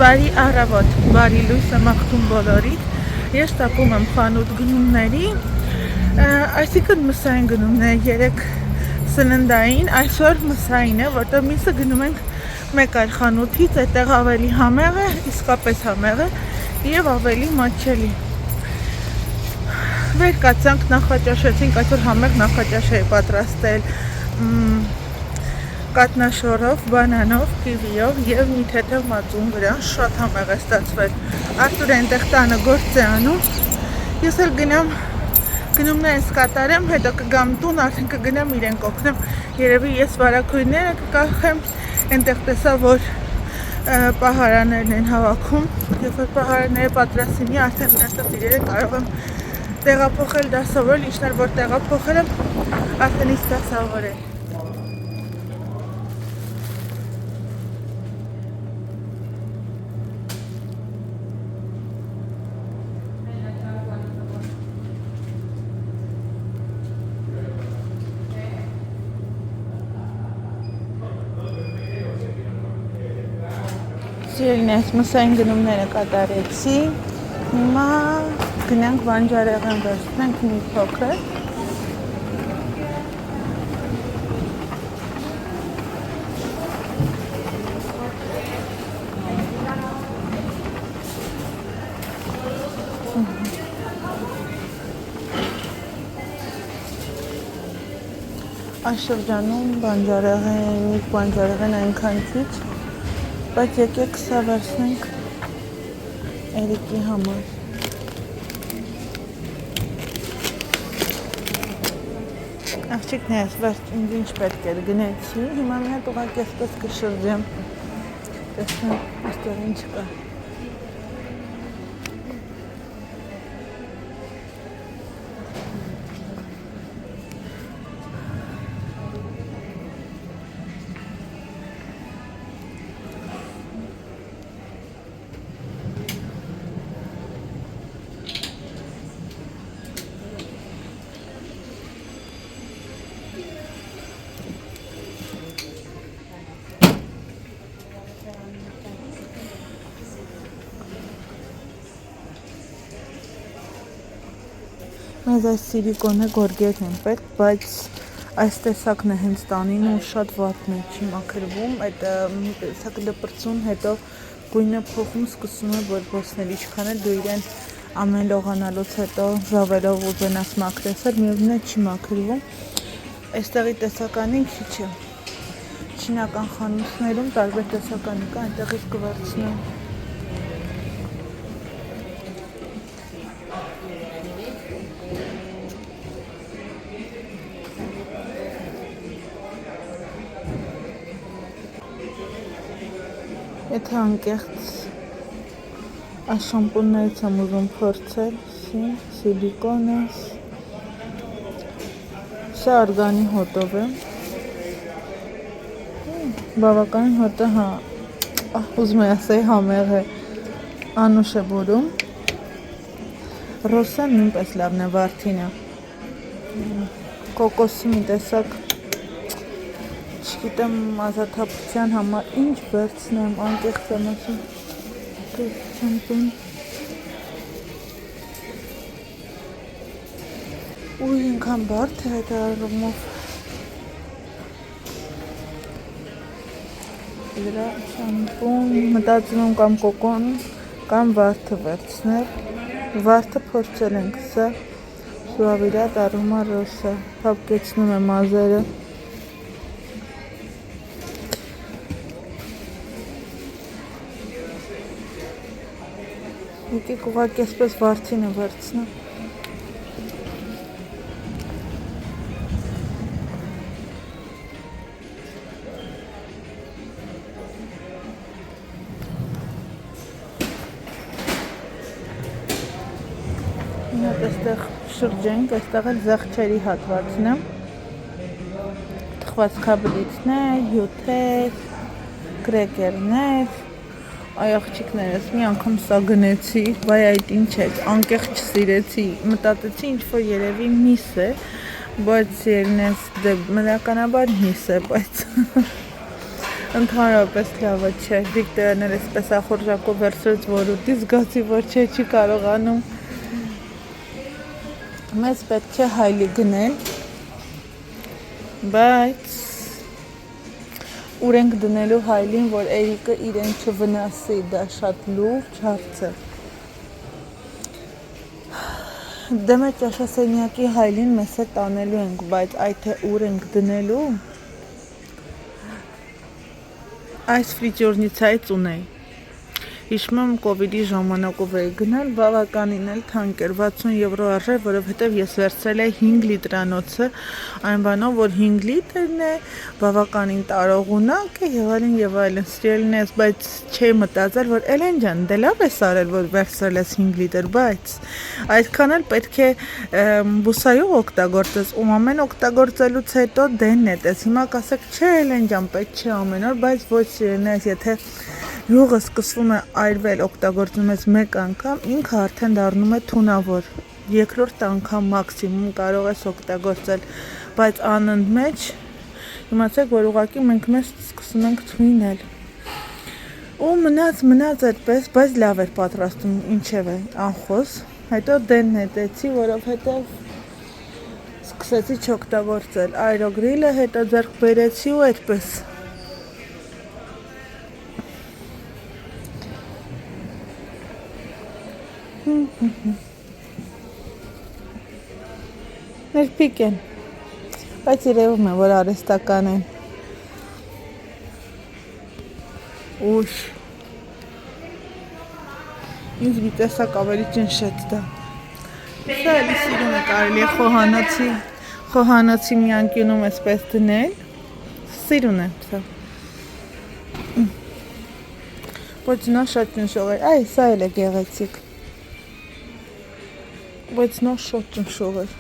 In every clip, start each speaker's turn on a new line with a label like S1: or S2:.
S1: Բարի առավոտ, բարի լույս եմ աղթում բոլորիդ։ Ես տապում եմ խանութ գնումների, այսինքն մսային գնումներ, երեք սննդային, այսօր մսային է, որտեղ միսը գնում ենք մեկ այլ խանութից, այդտեղ ավելի համեղ է, իսկապես համեղ է և ավելի մատչելի։ Վեր կացանք, նախաճաշեցինք, այսօր համեղ նախաճաշ էի պատրաստել կատնաշորով, բանանով, կիվիով և մի թեթև մածուն վրա, շատ համեղ է ստացվել։ Արտուր այնտեղ տանը գործ է անում, ես էլ գնումներս կատարեմ, հետո կգամ տուն, արդեն կգնամ իրեն կօգնեմ, երևի ես վարակույրները կկախեմ, այնտեղ տեսա, որ պահարաններն են հավաքում, երբ որ պահարանները պատրաստինի, արդեն նրանց իրերը կարող եմ տեղափոխել դասավորել, ինչն էլ որ տեղափոխել եմ, արդեն իսկ դասավորել։ Սիրելիներս, մսային գնումները կատարեցի, հիմա գնանք բանջարեղեն վերցնենք մի փոքր։ Այս շրջանում բանջարեղեն այնքան քիչ, բայց եկեք սա վերցնենք Էրիկի համար։ Աղջիկներս, ինձ ինչ պետք էր գնեցի, հիմա մի հատ ուղղակի այսպես կշրջեմ, տեսնեմ այստեղ ինչ կա։ Մեզ այս սիլիկոնե գորգերն են պետք, բայց այս տեսակն է հենց տանին ու շատ վատն է, չի մաքրվում, այդ մի տեսակ լպրծուն, հետո գույնը փոխում, սկսում է բորբոցնել, ինչքան էլ դու իրեն ամեն լողանալուց հետո ժավելով ուզենաս մաքրեցել, միևնույն է չի մաքրվում, այստեղի տեսականին քիչ է, չինական խանութներում տարբեր տեսականի կա, այնտեղից կվերցնեմ։ Եթե անկեղծ այս շամպուններից եմ ուզում փորձել, սիլիկոնս, սա արգանի հոտով է, բավականին հոտը, ուզում եմ ասել համեղ է, անուշ է բուրում, ռոսան նույնպես լավն է, վարդին է, կոկոսի մի տեսակ, չգիտեմ ազատապության համար ինչ վերցնեմ, անկեղծ եմ ասում, շամպուն, ուй ինքան բարդ է այդ առումով, դրա շամպուն, մտածում եմ կամ կոկոն, կամ վարդը վերցնել, վարդը փորձել ենք, սա Սուավիրատ Արոմա Ռոսա, փափկեցնում է մազերը, եկեք ուղղակի այսպես վարդին է վերցնեմ։ Մի հատ այստեղ շրջենք, այստեղ էլ զեղչերի հատվածն է, թխվածքաբլիթներ, հյութեր, կրեկերներ, այ աղջիկներս, մի անգամ սա գնեցի, բայ այդ ինչ է, անկեղծ չսիրեցի, մտածեցի ինչ-որ երևի միս է, բայց երնես մրականաբար միս է, բայց Ընդհանրապես լավը չէ, Վիկտորյան էլ էսպես ախորժակով վերցրեց, որ ուտի զգացի, որ չի կարողանում։ Մեզ պետք է հայլի գնել, բայց ուր ենք դնելու հայլին, որ Էրիկը իրեն չվնասի, դա շատ լուրջ հարց է։ Դե մեր ճաշասենյակի հայլին մեզ է տանելու ենք, բայց այդ թե ուր ենք դնելու, այս ֆրիջորնիցայից ունեի։ Հիշում եմ կովիդի ժամանակով էի գնել, բավականին էլ թանկ էր, 60 եվրո արժե, որովհետև ես վերցրել էի 5 լիտրանոցը, այն բանով, որ 5 լիտրն է, բավականին տարողունակ է եւ այլն, սիրելին ես, բայց չէի մտածել, որ Էլեն ջան, դե լավ ես արել, որ վերցրել ես 5 լիտր, բայց այդքան էլ պետք է բուսայով օգտագործես, ու ամեն օգտագործելուց հետո դեն նետես, հիմա կասեք, չէ Էլեն ջան, պետք չէ ամեն օր, բայց ոչ սիրելին ես, եթե յուղը սկսվում է այրվել, օգտագործում ես մեկ անգամ, ինքը արդեն դառնում է թունավոր, երկրորդ անգամ մաքսիմում կարող ես օգտագործել, բայց անընդմեջ իմացեք, որ ուղղակի մենք մեզ սկսում ենք թույնել, ու մնաց այդպես, բայց լավ էր պատրաստում, ինչև է, անխոս, հետո դեն նետեցի, որովհետև սկսեցի չօգտագործել, այրոգրիլը հետո ձեռք բերեցի ու այդպես ներպիկ են, բայց իրևում է, որ արեստական են, ուշ, ինձ մի տեսակ ավելի ճնշեց դա, սա էլի սիրում է կարելի է խոհանոցի մի անկյունում էսպես դնել, սիրուն է սա, ոչ նա շատ ճնշող է, այ սա էլ է գեղեցիկ, բայց նա շատ ճնշող էր,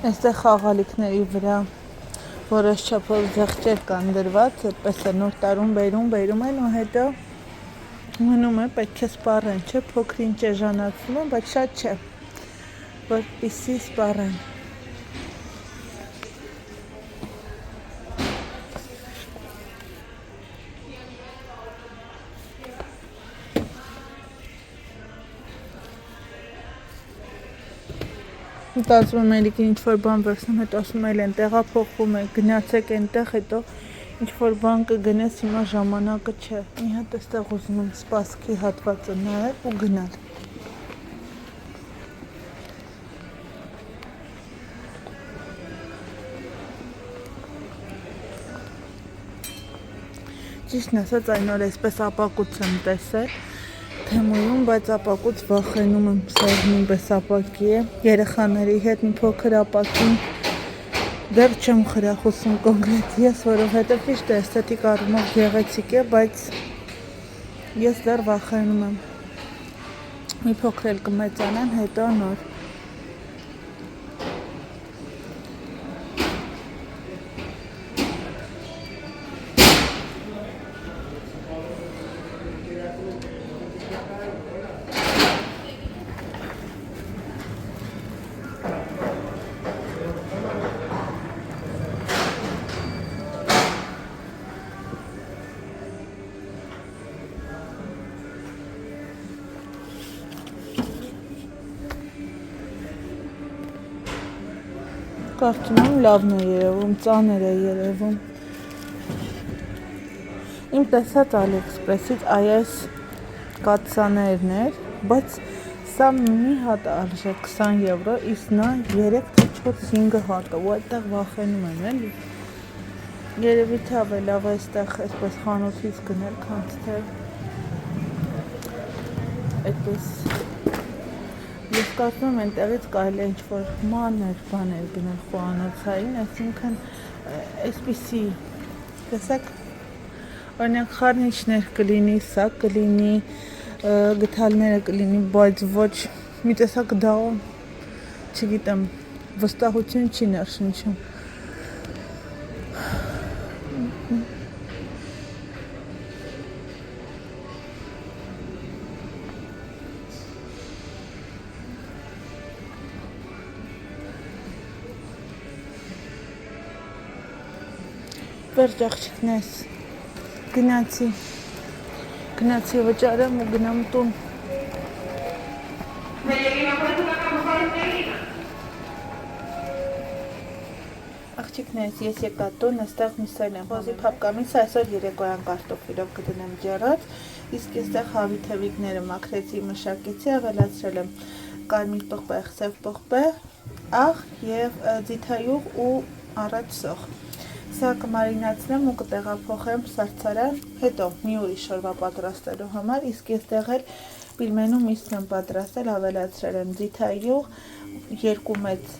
S1: Այստեղ խաղալիքների վրա որոշ չափով զեղչեր կան դրված, այդպես է նոր տարում բերում են ու հետո մնում է, պետք է սպառեն, չէ, փոքրինչ էժանացնում են, բայց շատ չէ, որպեսզի սպառեն։ Մտածում եմ Էրիկին ինչ-որ բան վերցնեմ, հետո ասում են տեղափոխվում է, գնացեք այնտեղ, հետո ինչ-որ բան կգնես, հիմա ժամանակը չէ, մի հատ այստեղ ուզում եմ սպասքի հատվածը նայել ու գնալ։ Ճիշտն ասած, այն օր այսպես ապակուց եմ տեսել, Թեմոյում, բայց ապակուց վախենում եմ, սա նույնպես ապակի է, երեխաների հետ մի փոքր ապակին դեռ չեմ խրախուսում կոնկրետ ես, որովհետև ճիշտ է էսթետիկ առումով գեղեցիկ է, բայց ես դեռ վախենում եմ, մի փոքր էլ կմեծանան, հետո նոր։ Կարծում եմ լավն է երևում, ծանր է երևում։ Իմ տեսած AliExpress-ից այս կաթսաներն էր, բայց սա մի հատ արժե 20 եվրո, իսկ նա 3-4-5 հատ է, ու այդտեղ վախենում եմ, էլի։ Երևի թե ավելի լավ է այստեղ այսպես խանութից գնել, քան թե այդպես Ես կարծում եմ այնտեղից կարելի է ինչ-որ մանր բաներ գնել խոհանոցային, այսինքն այսպիսի տեսակ օրինակ խառնիչներ կլինի, սա կլինի, գդալները կլինի, բայց ոչ մի տեսակ դա չգիտեմ, վստահություն չի ներշնչում։ Վերջ աղջիկներս, գնացի վճարեմ ու գնամ տուն։ Աղջիկներս, ես եկա տուն, այստեղ միսել եմ, խոզի փապկամիս այսօր երեկոյան կարտոֆիլով կդնեմ ջեռած, իսկ այստեղ հավիթևիկները մաքրեցի, մշակեցի, ավելացրել եմ կարմիր պղպեղ, սև պղպեղ, աղ և ձիթայուղ ու առաջ սոխ։ Սա կմարինացնեմ ու կտեղափոխեմ սարդարան, հետո մի ուրիշ օրվա պատրաստելու համար, իսկ այստեղ էլ պիլմենու միսն եմ պատրաստել, ավելացրել եմ ձիթայուղ, 2 մեծ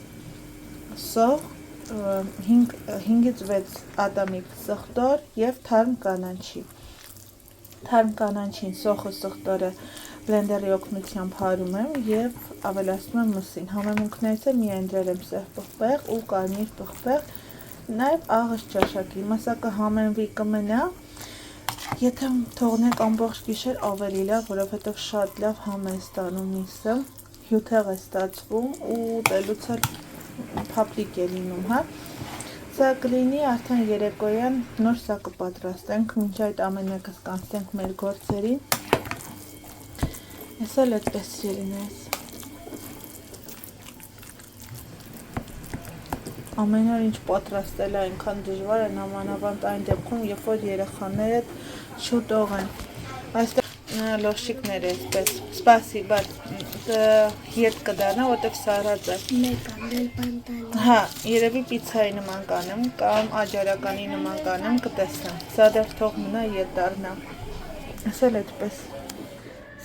S1: սոխ, 5-ից 6 ատամիկ սխտոր և թարմ կանանչի։ Թարմ կանանչին, սոխը, սխտորը բլենդերի օգնությամբ հարում եմ և ավելացնում եմ մսին։ Համեմունքներից էլ միայն դրել եմ սև պղպեղ ու կարմիր պղպեղ, նաև աղը ճաշակի, մասակը համենվի կմնա, եթե թողնեք ամբողջ գիշեր ավելի լավ, որովհետև շատ լավ համ է ստանում միսը, հյութեղ է ստացվում ու ուտելուց էլ փափլիկ է լինում, հա։ Սա կլինի արդեն երեկոյան նոր սա կպատրաստենք, մինչ այդ ամենը կսկանցնենք մեր գործերին։ Ես էլ այդպես ելինես։ Ամեն օր ինչ պատրաստել է այնքան դժվար է, նամանավանդ այն դեպքում, երբ որ երեխաները շուտով են։ Այստեղ լոշիկներ է այսպես, սպասիբա, երդ կդառնա, որտեղ սառած է։ Հա, երևի պիցայի նման կանեմ, կամ աջարականի նման կանեմ, կտեսնեմ։ Սա դեռ թող մնա, երդ դառնա։ Ասել այդպես։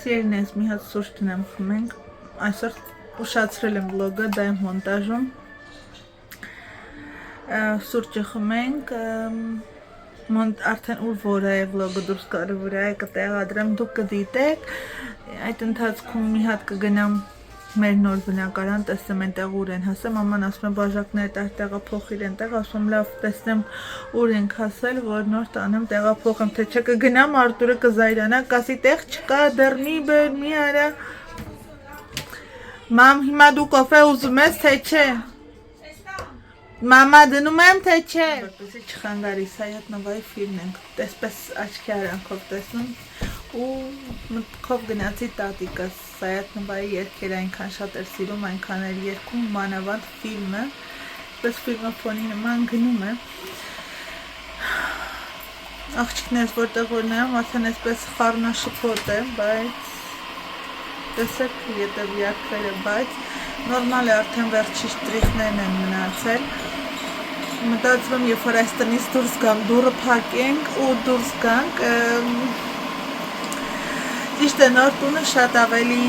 S1: Սիրելիներս, մի հատ սուրճ դնեմ խմենք։ Այսօր ուշացրել եմ վլոգը, դա եմ մոնտաժում։ Սուրճը խմենք, արդեն ուր որ է վլոգը դուրս գալու վրա է կտեղադրեմ, դուք կդիտեք, այդ ընթացքում մի հատ կգնամ մեր նոր բնակարան, տեսնեմ այնտեղ ուր են հասել, մաման ասում է բաժակները տեղափոխիր այնտեղ, ասում եմ լավ տեսնեմ ուր ենք հասել, որ նոր տանեմ տեղափոխեմ, թե չէ կգնամ Արտուրը կզայրանա, կասի տեղ չկա, դեռ մի արա, մամ հիմա դու կոֆե ուզում ես, թե չէ։ Մամա դնում եմ, թե չէ։ Որպեսի չխանգարի, Սայաթ-Նովայի ֆիլմն ենք, տեսպես աչքի արանքով տեսնում ու մտքով գնացի տատիկս, Սայաթ-Նովայի երգերը այնքան շատ էր սիրում, այնքան էր երգում, մանավանդ ֆիլմը, պես ֆիլմը ֆոնի նման գնում է։ Աղջիկներս որտեղ որ նայում, արդեն այսպես խառնաշփոթ է, բայց տեսեք ետևյակները, բայց նորմալ է արդեն վերջի շտրիխներն են մնացել։ Մտածում եմ, երբ որ այս տնից դուրս գամ, դուռը փակենք ու դուրս գանք, ճիշտ է նոր տունը շատ ավելի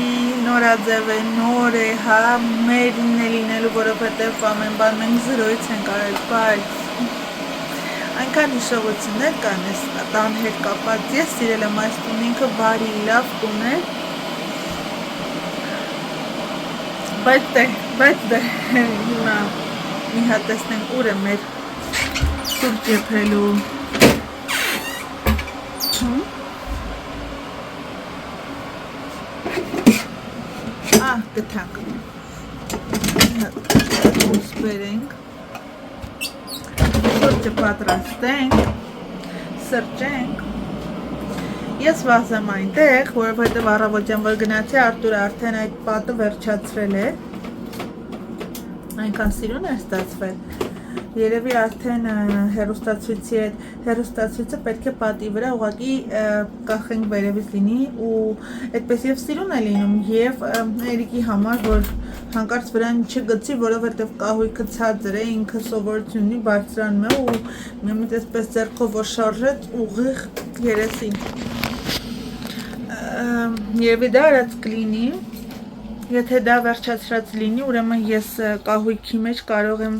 S1: նորաձև է, նոր է, հա, մերին է լինելու, որովհետև ամեն բան մենք զրոյից ենք արել, բայց այնքան հիշողություններ կան այս տան հետ կապած, ես սիրել եմ այս տուն, ինքը բարի, լավ տուն է, բայց դե հիմա մի հատ տեսնենք ուր է մեր սուրճ եփելու գտանք ուս բերենք սուրճը պատրաստենք սրճենք ես վազեմ այնտեղ որովհետև առավոտյան որ գնացի Արտուրը արդեն այդ պատը վերջացրել է այնքան սիրուն էր ստացվել երևի արդեն հեռուստացույցի հետ հեռուստացույցը պետք է պատի վրա ուղղակի կախենք վերևից լինի ու այդպես եւ սիրուն է լինում եւ Էրիկի համար որ հանկարծ վրան չգցի որովհետեւ կահույքը ցածր է ինքը սովորություն ունի բարձրանում է ու մի այսպես ձեռքով որ շարժեց ուղիղ երեսին երևի դա արած կլինի եթե դա վերջացրած լինի ուրեմն ես կահույքի մեջ կարող եմ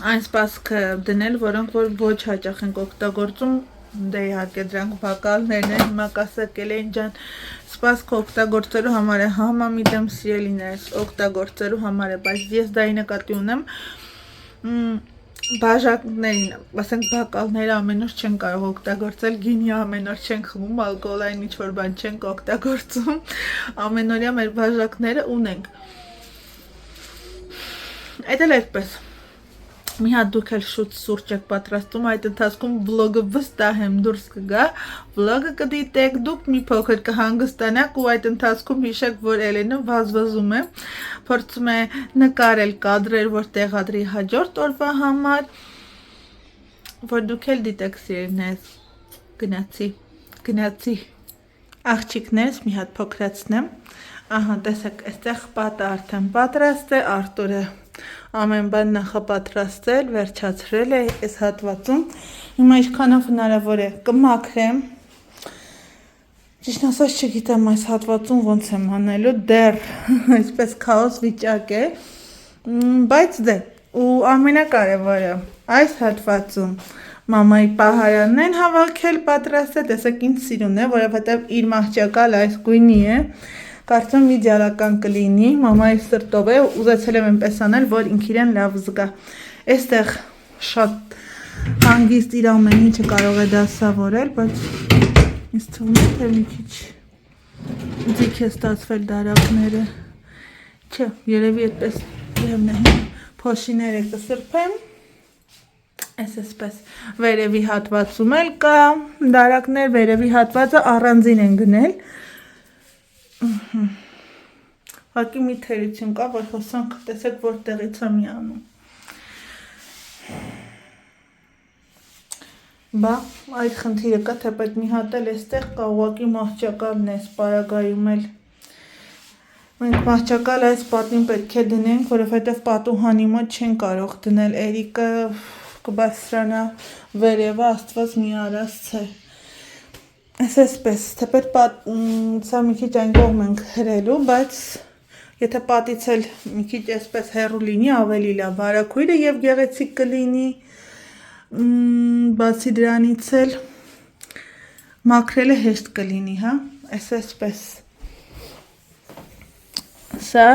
S1: այն սպասքը դնել, որոնք որ ոչ հաճախ ենք օգտագործում, դե իհարկե դրանք բակալներն են, հիմա կասեք Էլեն ջան, սպասքը օգտագործելու համար է, համամիտեմ սիրելիներս, օգտագործելու համար է, բայց ես դա նկատի ունեմ, բաժակներին, ասենք բակալները ամեն օր չեն կարող օգտագործել, գինի ամեն օր չենք խմում, ալկոհոլային ինչ-որ բան չենք օգտագործում, ամենօրյա մեր բաժակները ունենք։ Այդ էլ այդպես։ Մի հատ դուք էլ շուտ սուրճ եք պատրաստում, այդ ընթացքում վլոգը վստահ եմ դուրս կգա, վլոգը կդիտեք, դուք մի փոքր կհանգստանաք ու այդ ընթացքում հիշեք, որ Էլենը վազվզում է, փորձում է նկարել կադրեր, որ տեղադրի հաջորդ օրվա համար, որ դուք էլ դիտեք սիրելիներս, գնացի, աղջիկներս մի հատ փոքրացնեմ, ահա տեսեք, այստեղ պատը արդեն պատրաստ է, Արտուրը ամեն բան նախապատրաստել, վերջացրել է այս հատվածում, հիմա ինչքանով հնարավոր է կմաքրեմ, ճիշտ ասած չգիտեմ այս հատվածում ոնց եմ անելու, դեռ այսպես քաոս վիճակ է, բայց դե ու ամենակարևորը այս հատվածում մամայի պահարանն են հավաքել պատրաստել, տեսեք ինձ սիրուն է, որովհետև իր մահճակալ այս գույնի է, կարծում իդեալական կլինի, մամայի սրտով է, ուզեցել եմ այնպես անել, որ ինք իրեն լավ զգա, այստեղ շատ հանգիստ իր ամեն ինչը կարող է դասավորել, բայց ինձ թվում է, թե մի քիչ ձիգ է ստացվել դարակները, չէ, երևի այդպես ևն է, փոշիները կսրբեմ, այսպես վերևի հատվածում էլ կա դարակներ, վերևի հատվածը առանձին են գնել, հակի մի թերություն կա, որ հոսանք տեսեք որտեղից եմ անում, բա այդ խնդիրը կա, թե պետ մի հատ էլ էստեղ կա, ուղղակի մահճակալն է սպարագայում էլ, մենք մահճակալ այս պատին պետք է դնենք, որովհետև պատուհանի մոտ չեն կարող դնել, Էրիկը կբարձրանա վերևը, Աստված մի արած է, այսպես, թեպետ սա մի քիչ այն կողմ ենք հրելու, բայց եթե պատից էլ մի քիչ այսպես հեռու լինի, ավելի լավ, բարակույրը և գեղեցիկ կլինի, բացի դրանից էլ մաքրելը հեշտ կլինի, հա, այսպես, սա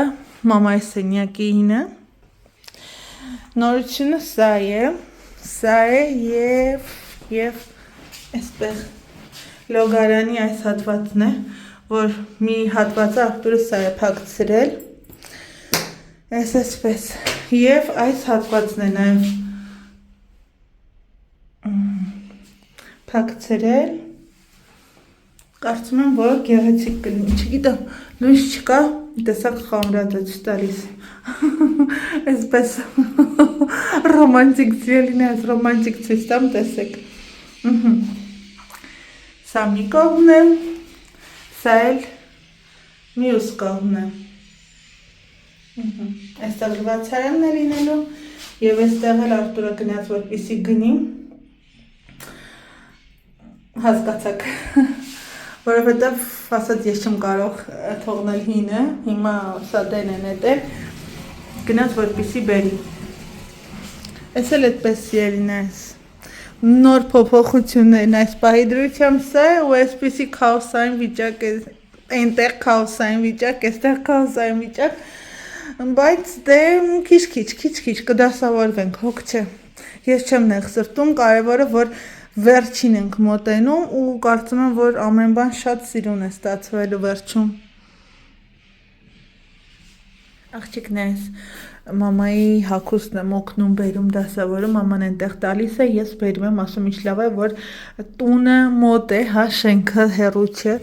S1: մամայի սենյակինը, նորությունը սա է և այսպես, լոգարանի այս հատվածն է, որ մի հատվածը Արտուրը սա է փակցրել, այսպես, և այս հատվածն է նաև փակցրել, կարծում եմ, որ գեղեցիկ կլինի, չգիտեմ, լույս չկա, տեսակ խամրած է չտալիս, այսպես, ռոմանտիկ սիրելին է, այս ռոմանտիկ ցույց տամ, տեսեք, սա մի կողմն է, սա էլ մյուս կողմն է, այստեղ լվացարանն է լինելու և այստեղ էլ Արտուրը գնաց, որպեսզի գնի, հասկացաք, որովհետև ասած ես չեմ կարող թողնել հինը, հիմա սա դեն են էտել, գնաց որպեսզի բերի, այս էլ այդպես սիրելիներս, նոր փոփոխություններն այս պահի դրությամբ սա է ու այսպիսի քաոսային վիճակ է, այնտեղ քաոսային վիճակ, այստեղ քաոսային վիճակ, բայց դե քիչ կդասավորվենք, հոգ չէ, ես չեմ նեղ սրտում, կարևորը որ վերջին ենք մոտենում ու կարծում եմ, որ ամեն բան շատ սիրուն է ստացվելու վերջում, աղջիկներս, մամայի հագուստն եմ օգնում բերում դասավորում, մաման այնտեղ տալիս է, ես բերում եմ, ասում ինչ լավ է, որ տունը մոտ է, հա, շենքը հեռու չէ,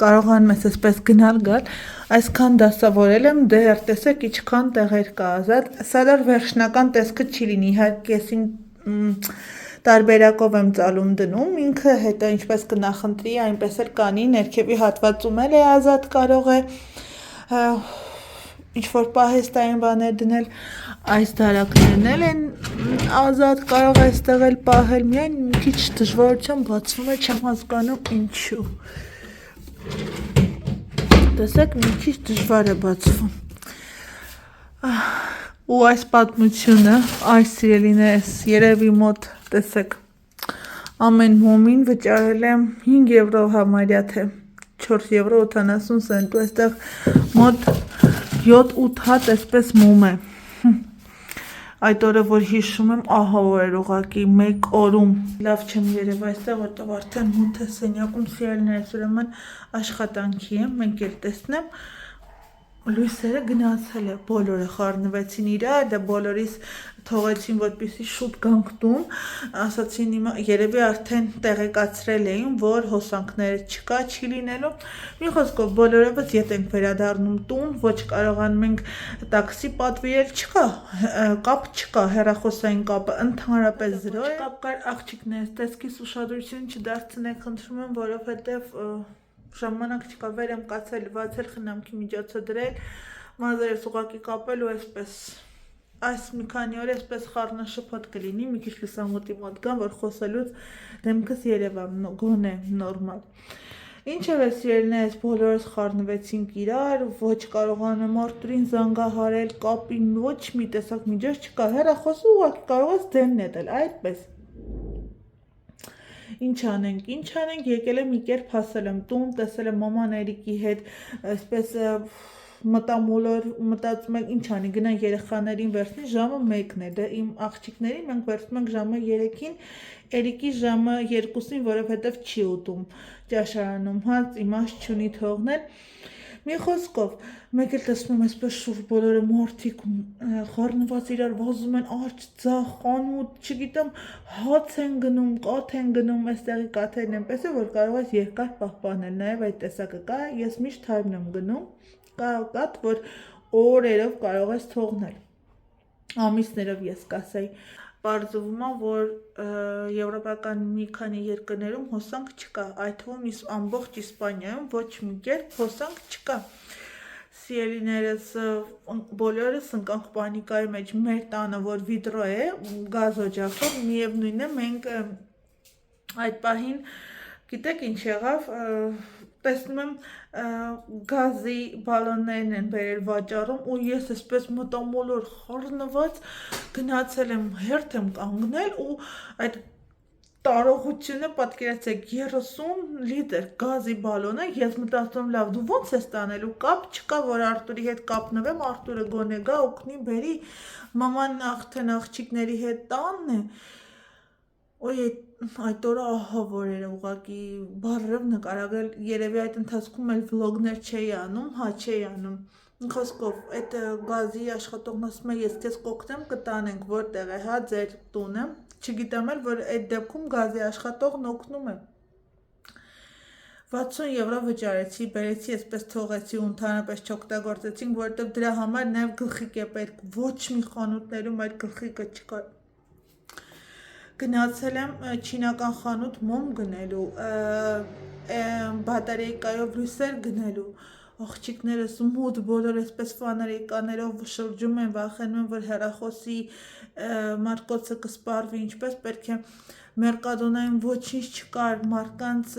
S1: կարողանում ես այսպես գնալ գալ, այսքան դասավորել եմ, դեռ տեսեք ինչքան տեղեր կա ազատ, սա դեռ վերջնական տեսքը չի լինի, իհարկե եսին տարբերակով եմ ծալում դնում, ինքը հետո ինչպես կնախընտրի, այնպես էլ կանի, ներքևի հատվածում էլ է ազատ կարող է ինչ-որ պահեստային բաներ դնել, այս դարակներն էլ են ազատ կարող այստեղ էլ պահել, միայն մի քիչ դժվարությամբ բացվում է, չեմ հասկանում ինչու, տեսեք մի քիչ դժվար է բացվում, Ու այս պատմությունը, այս սիրելիներս, երևի մոտ տեսեք ամեն մոմին վճարել եմ 5 եվրո համարյա թե 4 եվրո 70 սենտ ու այստեղ մոտ 7-8 հատ այսպես մոմ է այդ օրը որ հիշում եմ ահա որ էր ուղղակի մեկ օրում լավ չեմ երև այստեղ որտեղ արդեն մութ է սենյակում սիրելիներս ուրեմն աշխատանքի եմ մենք էլ տեսնեմ լույսերը գնացել է բոլորը խառնվեցին իրար դա բոլորիս թողեցին որպեսզի շուտ գանք տուն ասացին երևի արդեն տեղեկացրել էին որ հոսանքները չկա չի լինելու մի խոսքով բոլորովս ետ ենք վերադառնում տուն ոչ կարողանում ենք տաքսի պատվիրել չկա կապ չկա հեռախոսային կապը ընդհանրապես 0 է կապ կար աղջիկներս տեսքիս ուշադրություն չդարձնեք խնդրում եմ որովհետև ժամանակ չկա վեր եմ կացել լվացել խնամքի միջոցը դրել մազերս ուղղակի կապել ու այսպես այս մի քանի օր այսպես խառնաշփոթ կլինի մի քիչ լուսամուտի մոտ գամ որ խոսելուց դեմքս երևա գոնե նորմալ ինչևէ սիրելիներս բոլորս խառնվեցինք իրար ոչ կարողանում Արտուրին զանգահարել կապին ոչ մի տեսակ միջոց չկա հեռախոսը ուղղակի կարող ես դեն նետել այդպես Ինչ անենք, եկել եմ մի կերպ հասել եմ տուն, տեսել եմ մաման Էրիկի հետ, այսպես մտամոլոր մտածում ենք ինչ անի, գնա երեխաներին վերցնի, ժամը 1-ն է, դա իմ աղջիկներին մենք վերցնում ենք ժամը 3-ին, Էրիկի ժամը 2-ին, որովհետև չի ուտում ճաշարանում, հաց իմաստ չունի թողնել Մի խոսքով, մեկ էլ տեսնում եմ այսպես շուրջ բոլորը մարդիկ խառնված իրար վազում են արջ, ձախ, անուտ, չգիտեմ, հաց են գնում, կաթ են գնում, այստեղի կաթերն այնպես է, որ կարող ես երկար պահպանել, նաև այդ տեսակը կա, ես միշտ թարմն եմ գնում, կա կաթ, որ օրերով կարող ես թողնել, ամիսներով ես կասեի, Պարզվում է, որ եվրոպական մի քանի երկրներում հոսանք չկա, այդ թվում ամբողջ Իսպանիայում ոչ մի կերպ հոսանք չկա։ Սիրելիներս բոլորս ընկանք պանիկայի մեջ մեր տանը, որ վիդրո է, գազ օջախով, միևնույն է մենք այդ պահին գիտեք ինչ եղավ, տեսնում եմ գազի բալոններն են բերել վաճառում ու ես այսպես մտամոլոր խառնված գնացել եմ հերթ եմ կանգնել ու այդ տարողությունը պատկերացեք 30 լիտր գազի բալոն է ես մտածում լավ դու ո՞նց ես տանելու կապ չկա որ Արտուրի հետ կապնվեմ Արտուրը գոնե գա օգնի բերի մաման արդեն աղջիկների հետ տանն է Ոյ այդ օրը ահա որ էր ուղղակի բառերով նկարագրել երևի այդ ընթացքում էլ վլոգներ չէի անում, հա չէի անում խոսքով այդ գազի աշխատողն ասում է ես քեզ կօգնեմ կտանենք որտեղ է հա ձեր տունը չգիտեմ էլ որ այդ դեպքում գազի աշխատողն օգնում է 60 եվրո վճարեցի, բերեցի, այսպես թողեցի ու ընդհանրապես չօգտագործեցինք, որովհետև դրա համար նաև գլխիկ է պետք, ոչ մի խանութներում այդ գլխիկը չկա Գնացել եմ չինական խանութ մոմ գնելու, բատարեյկայով լույսեր գնելու, աղջիկներս մութ բոլոր այսպես ֆաներեկաներով շրջում են, վախենում են, որ հեռախոսի մարկոցը կսպառվի, ինչպես պետք է մերկադոնային ոչինչ չկար, մարդկանց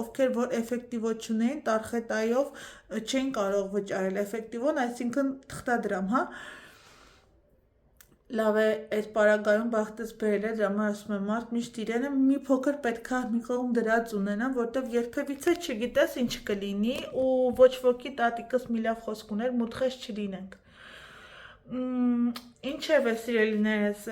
S1: ովքեր որ էֆեկտիվո չունեին, տարխետայով չեն կարող վճարել էֆեկտիվոն, այսինքն թղթադրամ, հա Լավ է, այդ պարագայում բախտս բերել է, դրամա ասում եմ մարդ միշտ իրենը մի փոքր պետքա մի կողմ դրած ունենամ, որտև երբևիցե չգիտես ինչ կլինի ու ոչ ոքի տատիկս մի լավ խոսք ուներ, մուտխես չլինենք։ Ինչև է սիրելիներս,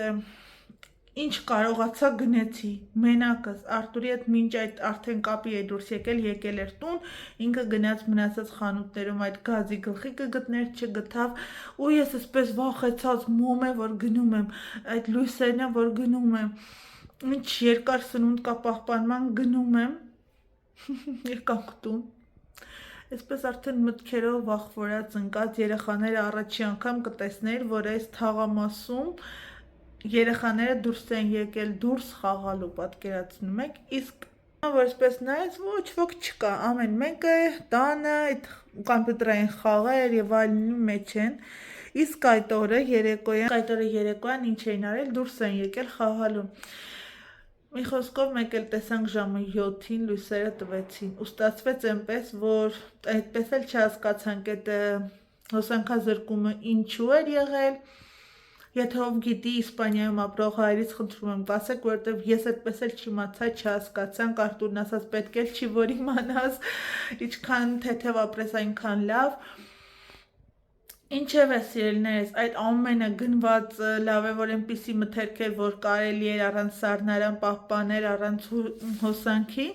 S1: ինչ կարողացա գնեցի, մենակս, Արտուրի հետ մինչ այդ արդեն կապի է դուրս եկել էր տուն, ինքը գնաց մնացած խանութներում այդ գազի գլխիկը գտներ չգտավ ու ես այսպես վախեցած մոմ է, որ գնում եմ, այդ լույսերն է, որ գնում եմ, ինչ երկար սնունդ կա պահպանման գնում եմ, եկանք տուն, այսպես արդեն մտքերով վախվորած ընկած երեխաները առաջի անգամ կտեսներ, որ այս թաղամասում Երեխաները դուրս են եկել դուրս խաղալու պատկերացնում եք, իսկ որ այսպես նայած ոչ ոք չկա, ամեն մեկը տանը այդ կոմպյուտերային խաղեր եւ այլնի մեջ են, իսկ այդ օրը երեկոյան ինչ էին արել, դուրս են եկել խաղալու։ Մի խոսքով մեկ էլ տեսանք ժամը 7-ին լույսերը տվեցին, ու ստացվեց այնպես, որ այդպես էլ չհասկացանք այդ հոսանքազրկումը ինչու էր եղել Եթե ով գիտի Իսպանիայում ապրող հայրից խնդրում եմ ասեք, որովհետև ես այդպես էլ չիմացա, չհասկացանք, Արտուրն ասաց պետք էլ չի որ իմանաս, ինչքան թեթև ապրես այնքան լավ։ Ինչևէ սիրելիներս, այդ ամենը գնված լավ է, որ այնպիսի մթերք էր, որ կարելի էր առանց սառնարան պահպանել, առանց հոսանքի։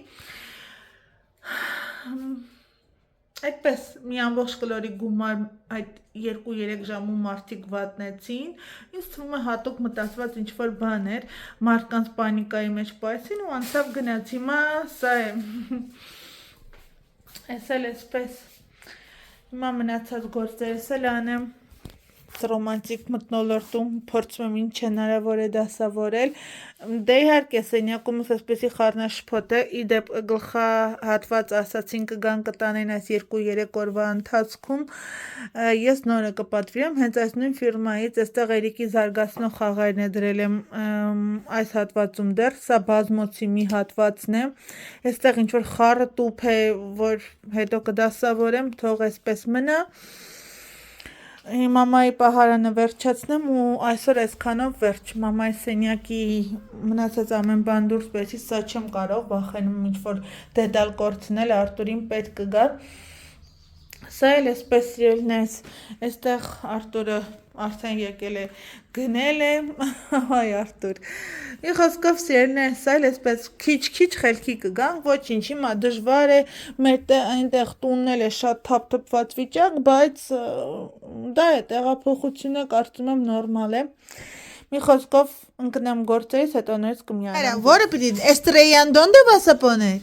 S1: Այդպես մի ամբողջ կլորի գումար այդ 2-3 ժամում մարդիկ վատնեցին, ինձ թվում է հատուկ մտածված ինչ-որ բան էր, մարդկանց պանիկայի մեջ պայեցին ու անցավ գնաց, հիմա սա է, ես էլ էսպես, հիմա մնացած գործերս էլ անեմ, ռոմանտիկ մթնոլորտում փորձում եմ ինչ հնարավոր է դասավորել, դե իհարկե սենյակումս այսպեսի խառնաշփոթ է, ի դեպ գլխահատված ասացին կգան կտանեն այս 2-3 օրվա ընթացքում, ես նորը կպատվիրեմ, հենց այս նույն ֆիրմայից, այստեղ Էրիկի զարգացնող խաղերն է դրել եմ այս հատվածում դեռ, սա բազմոցի մի հատվածն է, այստեղ ինչ-որ խառը տուփ է, որ հետո կդասավորեմ, թող այսպես մնա, մամայի պահարանը վերջացնեմ ու այսօր այսքանով վերջ, մամայի սենյակի մնացած ամեն բան դուրս բերեցի, սա չեմ կարող, վախենում ինչ-որ դետալ կորցնել, Արտուրին պետք կգա, սա էլ էսպես սիրելիներս, այստեղ Արտուրը արդեն եկել է գնել է, հայ Արտուր, մի խոսքով սիրելիներս, սա էլ էսպես քիչ-քիչ խելքի կգան, ոչինչ, հիմա դժվար է, մեր այնտեղ տունն էլ է շատ թափթփված վիճակ, բայց դա է, տեղափոխությունը կարծում եմ նորմալ է, մի խոսքով ընկնեմ գործերից, հետո նորից կմիանամ։ Որը պիտի, Estrellan, ¿dónde vas a poner?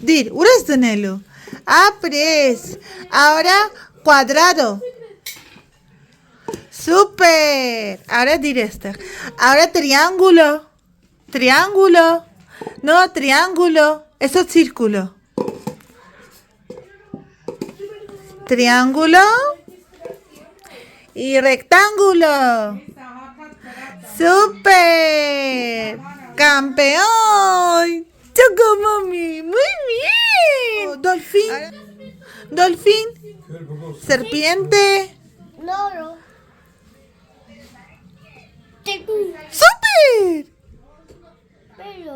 S1: Դիր, ուր ես դնելու? Apres, ahora cuadrado. Super. Ahora diré esto. Ahora triángulo. Triángulo. No, triángulo. Eso es círculo. Triángulo. Y rectángulo. Super. Campeón. Choco, mami. Muy bien. Dolfín. Dolfín. Serpiente.
S2: Loro.
S1: Super.
S2: Pero.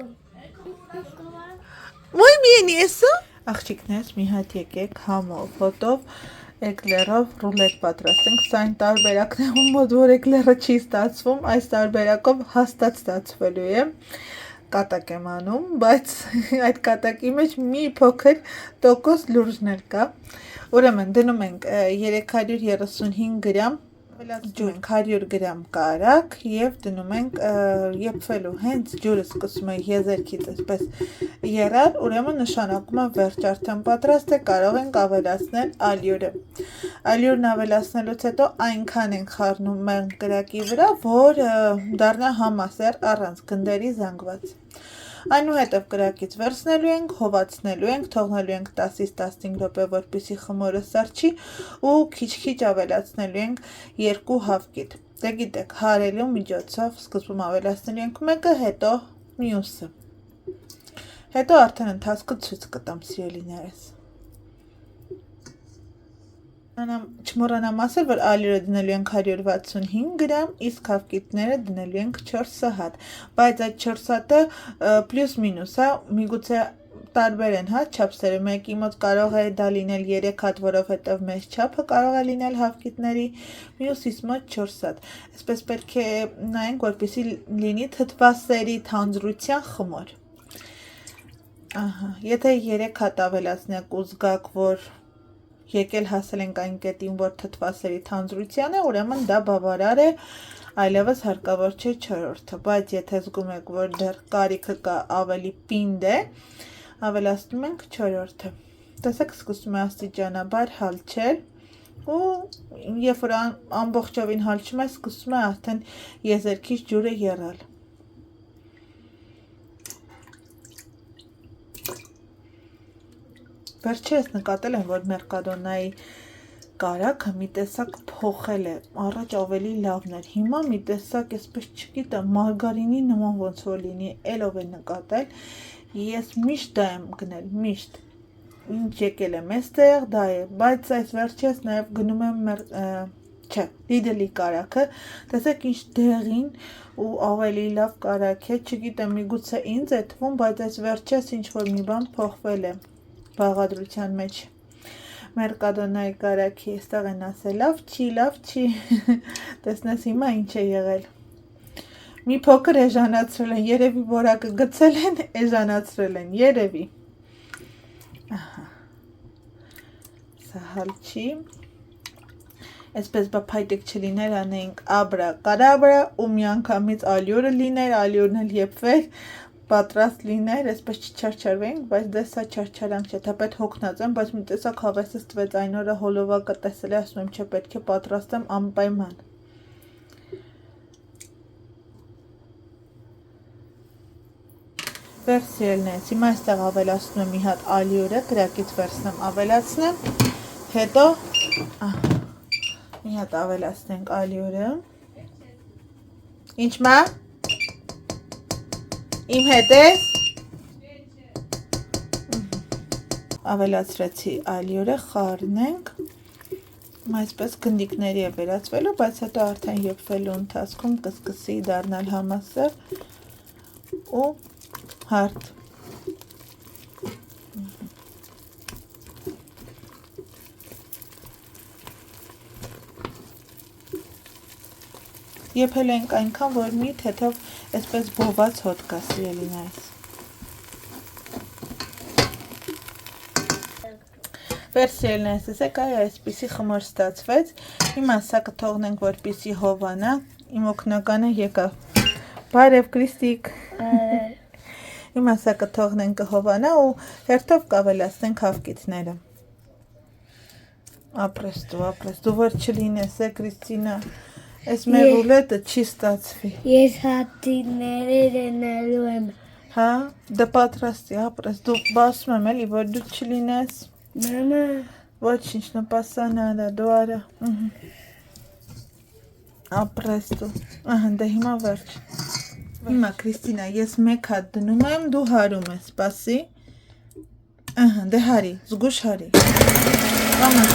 S1: Muy bien, ¿y eso? Աղջիկներս մի հատ եկեք համով, հոտով էկլերով ռուլետ պատրաստենք, սա այն տարբերակն է, ում մոտ որ էկլերը չի ստացվում, այս տարբերակով հաստատ ստացվելու է, կատակ եմ անում, բայց այդ կատակի մեջ մի փոքր տոկոս լուրջն էլ կա, ուրեմն դնում ենք 335 գրամ ջուր, 100 գրամ կարակ և դնում ենք եփվելու, հենց ջուրը սկսում է եզերքից այսպես եռալ, ուրեմն նշանակում է վերջ, արդեն պատրաստ է, կարող ենք ավելացնել ալյուրը։ Ալյուրն ավելացնելուց հետո այնքան ենք խառնում մեղմ կրակի վրա, որ դառնա համասեռ առանց գնդերի զանգված։ Այնուհետև կրակից վերցնելու ենք, հովացնելու ենք, թողնելու ենք 10-ից 15 րոպե, որպեսզի խմորը սառչի ու քիչ-քիչ ավելացնելու ենք 2 հավկիթ։ Դե գիտեք, հարելու միջոցով սկզբում ավելացնելու ենք մեկը, հետո մյուսը։ Հետո արդեն ընթացքը ցույց կտամ սիրելիներս։ Չմոռանամ ասել, որ ալյուրը դնելու ենք 165 գրամ, իսկ հավկիթները դնելու ենք 4 հատ, բայց այդ 4 հատը պլյուս մինուս, միգուցե տարբեր են, չափսերը, մեկի մոտ կարող է դա լինել 3 հատ, որովհետև մեծ չափը կարող է լինել հավկիթների, մյուսիս մոտ 4 հատ, այսպես պետք է նայենք, որպեսզի լինի թթվասերի թանձրության խմոր, եթե 3 հատ ավելացնեք ու զգաք, որ եկել հասել ենք այն կետին, որ թթվասերի թանձրության է, ուրեմն դա բավարար է, այլևս հարկավոր չէ 4-րդը, բայց եթե զգում եք, որ դեռ կարիքը կա ավելի պինդ է, ավելացնում ենք 4-րդը։ Տեսեք, սկսում է աստիճանաբար հալչել ու երբ որ ամբողջովին հալչում է, սկսում է արդեն եզերքից ջուրը եռալ։ Վերջերս նկատել եմ, որ Մերկադոնայի կարագը մի տեսակ փոխել է, առաջ ավելի լավն էր, հիմա մի տեսակ այսպես չգիտեմ, մարգարինի նման ոնց որ լինի, էլով է նկատել, ես միշտ դա եմ գնել, միշտ, ինչ եկել եմ էստեղ, դա է, բայց այս վերջերս նաև գնում եմ չէ, Lidl-ի կարակը, տեսեք ինչ դեղին ու ավելի լավ կարակ է, չգիտեմ, միգուցե ինձ է թվում, բայց այս վերջերս ինչ որ մի բան փոխվել է բաղադրության մեջ։ Մերկադոնայի կարակի, այստեղ են ասել, լավ չի, տեսնես հիմա ինչ է եղել։ Մի փոքր էժանացրել են, երևի որակը գցել են, էժանացրել են, երևի։ Ահա։ Սա հալ չի։ Այսպես բափայտիկ չլիներ, անեինք աբրա, կարաբրա ու միանգամից ալյուրը լիներ, ալյուրն էլ եփվեր, պատրաստ լիներ, այսպես չչարչարվեինք, բայց դե սա չարչարանք չէ, թեպետ հոգնած եմ, բայց մի տեսակ հավեսս տվեց այն օրը հոլովակը տեսել է, ասում եմ, չէ, պետք է պատրաստեմ անպայման։ Վերսիելն է, հիմա այստեղ ավելացնում եմ մի հատ ալյուրը, կրակից վերցնեմ ավելացնեմ, հետո մի հատ ավելացնենք ալյուրը, ինչ մա, իմ հետ ես, ավելացրեցի ալյուրը, խառնենք, այսպես գնդիկների է վերածվելու, բայց հետո արդեն եփվելու ընթացքում կսկսի դառնալ համասեռ ու հարթ։ Եփել ենք այնքան, որ մի թեթև այսպես բոված հոտ կա սիրելիներս։ Վերսիելներս, տեսեք, այսպիսի խմոր ստացվեց։ Հիմա սա կթողնենք, որպեսզի հովանա։ Իմ օգնականը եկավ։ Բարև Կրիստիկ։ Հիմա սա կթողնենք կհովանա ու հերթով կավելացնենք հավկիթները։ Ապրես դու որ չլինես, Կրիստինա, այս մեր ռուլետը չի ստացվի։
S2: Ես հատիները դնելու եմ։
S1: Հա, դե պատրաստի, ապրես, դու բասում եմ էլի, որ դու չլինես։
S2: Մամա։
S1: Ոչինչ, նպասանա, դու արա։ Ապրես դու։ Ահա, դե հիմա վերջ։ Հիմա Կրիստինա, ես մեկ հատ դնում եմ, դու հարում ես, սպասի։ Ահա, դե հարի, զգուշ հարի։ Կամանց։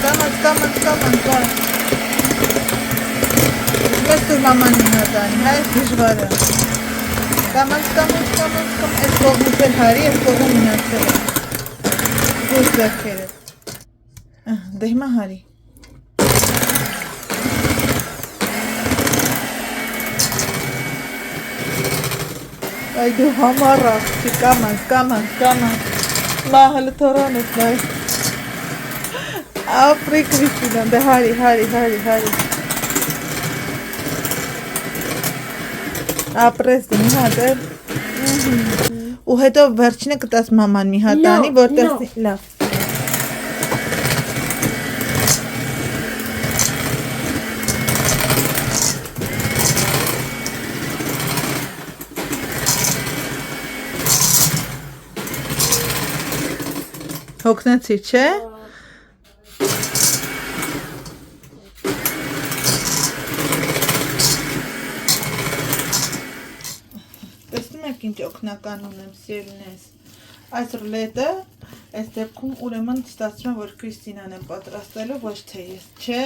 S1: Ես դու մաման ինատանի, հա, ես դժվարը։ Կամանց, այս կողմից էլ հարի, այս կողմ ինացել է։ Զգուշ ձեռքերը։ Ահա, դե հիմա հարի։ Ay դու համառ կամանց, մահլը թորան ես նայ, ապրի Կրիստինա, դե հարի, ապրես դի մի հատ էլ, ու հետո վերջինը կտաս մաման մի հատ անի, որ տեսնի, լավ, հոգնեցի, չէ? Տեսնում եք ինչ օգնական ունեմ սիրելիներս։ Այս ռուլետը այս դեպքում ուրեմն ստացվում է, որ Կրիստինան է պատրաստելու, ոչ թե ես, չէ?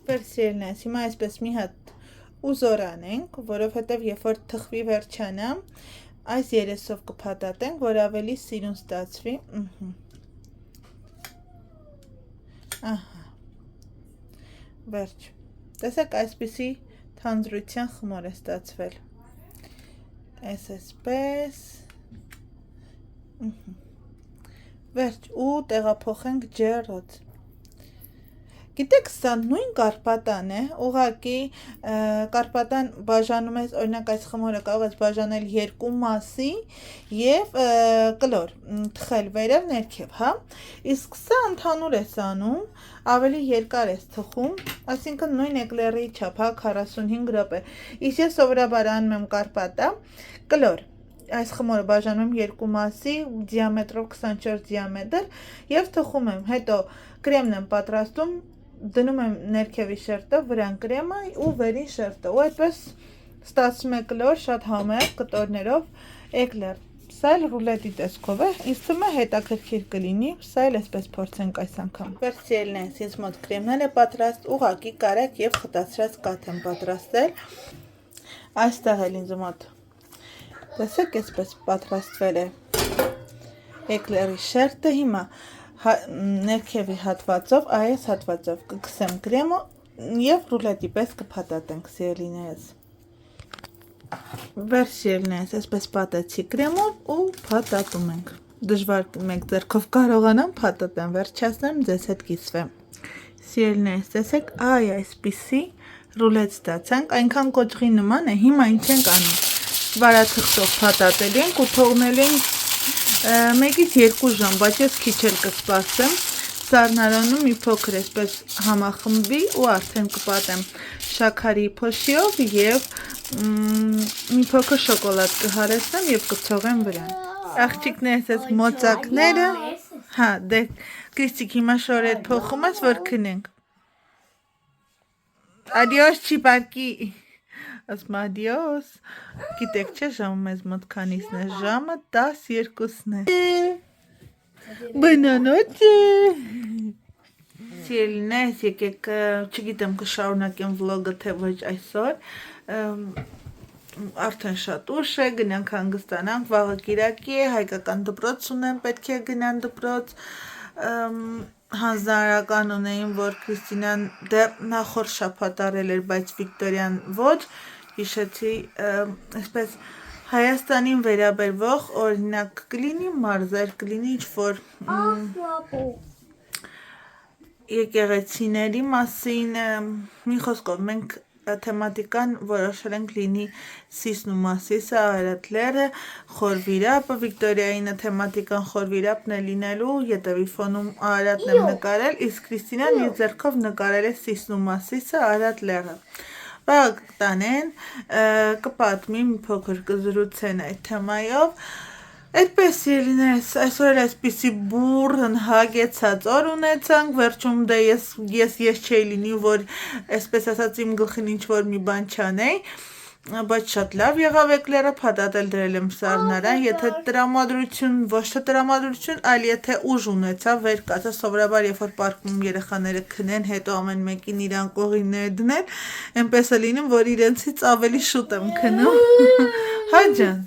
S1: Վերսիելնես, հիմա այսպես մի հատ ուզոր անենք, որովհետև երբ որ թխվի վերջանա, այս երեսով կփաթաթենք, որ ավելի սիրուն ստացվի։ Ահա։ Վերջ։ Տեսեք, այսպիսի թանձրության խմոր է ստացվել։ Այսպես։ Վերջ, ու տեղափոխենք ջեռոց։ Գիտեք, սա նույն կարպատան է, ուղղակի կարպատան բաժանում ես, օրինակ այս խմորը կարող ես բաժանել երկու մասի և կլոր, թխել վերև ներքև, հա, իսկ սա ընդհանուր ես անում, ավելի երկար ես թխում, այսինքն նույն էկլերի չափ, հա, 45 րոպե, իսկ ես սովորաբար անում եմ կարպատա, կլոր, այս խմորը բաժանում եմ երկու մասի, դիամետրով 24 դիամետր և թխում եմ, հետո կրեմն եմ պատրաստում, դնում եմ ներքևի շերտը, վրան կրեմը ու վերին շերտը ու այդպես ստացվում է կլոր շատ համեղ կտորներով էկլեր սա էլ ռուլետի տեսքով է ինձ թվում է հետաքրքիր կլինի սա էլ այսպես փորձենք այս անգամ վերցիելն է ինձ մոտ կրեմներ է պատրաստ ուղղակի կարակ եւ խտացրած կաթ եմ պատրաստել այստեղ էլ ինձ մոտ տեսեք այսպես պատրաստվել է էկլերի շերտը հիմա ներքևի հատվածով այս հատվածով կքսեմ կրեմը եւ ռուլետի պես կփաթաթենք սիրելիներս վերջերն է այսպես պատեցի կրեմով ու փաթաթում ենք դժվար մեկ ձեռքով կարողանամ փաթաթեմ վերջացնեմ ձեզ հետ կիսվեմ սիրելիներս տեսեք այսպիսի ռուլետ ստացանք այնքան կոճղի նման է հիմա ինչ ենք անում վարաթղթով փաթաթել ենք ու թողնել ենք 1-ից 2 ժամ, բայց ես քիչ էլ կսպասեմ, սառնարանում մի փոքր այսպես համախմբի ու արդեն կպատեմ շաքարի փոշիով եւ մի փոքր շոկոլադ կհարեցնեմ եւ կթողեմ վրան։ Աղջիկներս այս մոծակները, հա, դե Կրիստիկ հիմա շորեդ փոխում ես, որ քնենք։ Adios, չիպարկի։ Ասում adios, գիտեք չէ ժամը մեզ մոտ քանիսն է, ժամը 12-ն է։ Բնանոց Սիրելիներս եկեք, չգիտեմ կշարունակեմ վլոգը թե ոչ այսօր, արդեն շատ ուշ է, գնանք հանգստանանք, վաղը կիրակի է, հայկական դպրոց ունեմ, պետք է գնան դպրոց, հանձնարարական ունեին, որ Քրիստինան դեռ նախորդ շաբաթ արել էր, բայց Վիկտորիան ոչ, հիշեցի, այսպես Հայաստանին վերաբերվող օրինակ կլինի մարզեր, կլինի ինչ-որ եկեղեցիների մասին, մի խոսքով մենք թեմատիկան որոշել ենք լինի Սիսն ու Մասիսը, Արարատլերը, Խորվիրապը, Վիկտորիայինը թեմատիկան Խորվիրապն է լինելու, ետևի ֆոնում Արարատն եմ նկարել, իսկ Քրիստինան իր ձեռքով նկարել է Սիսն ու Մասիսը, Արարատլերը։ Բաղ տանեն, կպատմի մի փոքր կզրուցեն այդ թեմայով, այդպես սիրելիներս, այսօր այսպիսի բուրըն հագեցած օր ունեցանք, վերջում դե ես չէի լինի, որ այսպես ասած իմ գլխին ինչ-որ մի բան չանեի, բայց շատ լավ եղավ էկլերը, փաթաթել դրել եմ սառնարան, եթե տրամադրություն, ոչ թե տրամադրություն, այլ եթե ուժ ունեցա, վեր կացա, սովորաբար երբ որ պարկում երեխաները քնեն, հետո ամեն մեկին իրան կողիններ դնել, այնպես է լինում, որ իրենցից ավելի շուտ եմ քնում։ Հա ջան,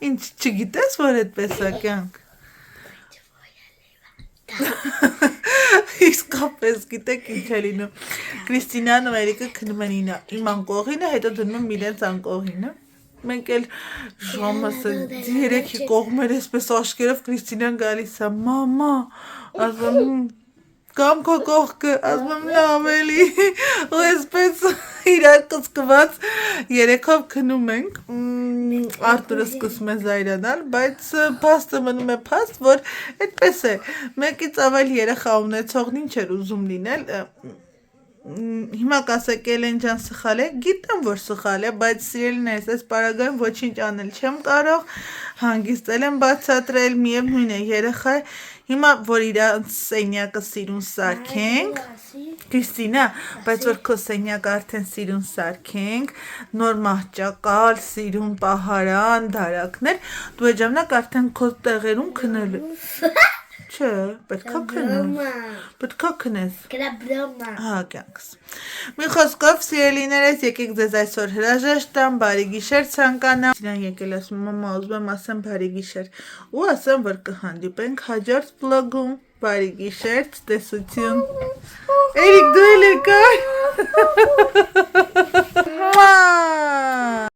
S1: ինչ չգիտես, որ այդպես է կյանք։ Իսկապես գիտեք ինչ է լինում։ Քրիստինան ու Էրիկը քնում են իմ անկողինը, հետո դնում են իրենց անկողինը։ Մենք էլ ժամը 3-ի կողմեր այսպես աշկերով Քրիստինան գալիս է, մամա, ասում կամ քո կողքը, ասում եմ լավ էլի, ու այսպես իրար կծկված երեքով քնում ենք, Արտուրը սկսում է զայրանալ, բայց փաստը մնում է փաստ, որ այդպես է, մեկից ավել երեխա ունեցողն ինչ էր ուզում լինել, հիմա կասեք Էլեն ջան սխալ է, գիտեմ որ սխալ է, բայց սիրելիներս այս պարագայում ոչինչ անել չեմ կարող, հանգիստել եմ բացատրել, միևնույն է երեխա է, հիմա որ իրանց սենյակը սիրուն սարքենք, Քրիստինա, բայց որ քո սենյակը արդեն սիրուն սարքենք, նոր մահճակալ, սիրուն պահարան, դարակներ, դու էջամնակ արդեն քո տեղերում քնելու Չէ, պետքա քնես։ Հա, կյանքս։ Մի խոսքով սիրելիներս, եկեք ձեզ այսօր հրաժեշտ տամ, բարի գիշեր ցանկանամ։ Սիրան եկել ասում, մամա, ուզում եմ ասեմ բարի գիշեր։ Ու ասեմ, որ կհանդիպենք հաջորդ վլոգում։ Բարի գիշեր, ցտեսություն։ Էրիկ դու էլ եկար։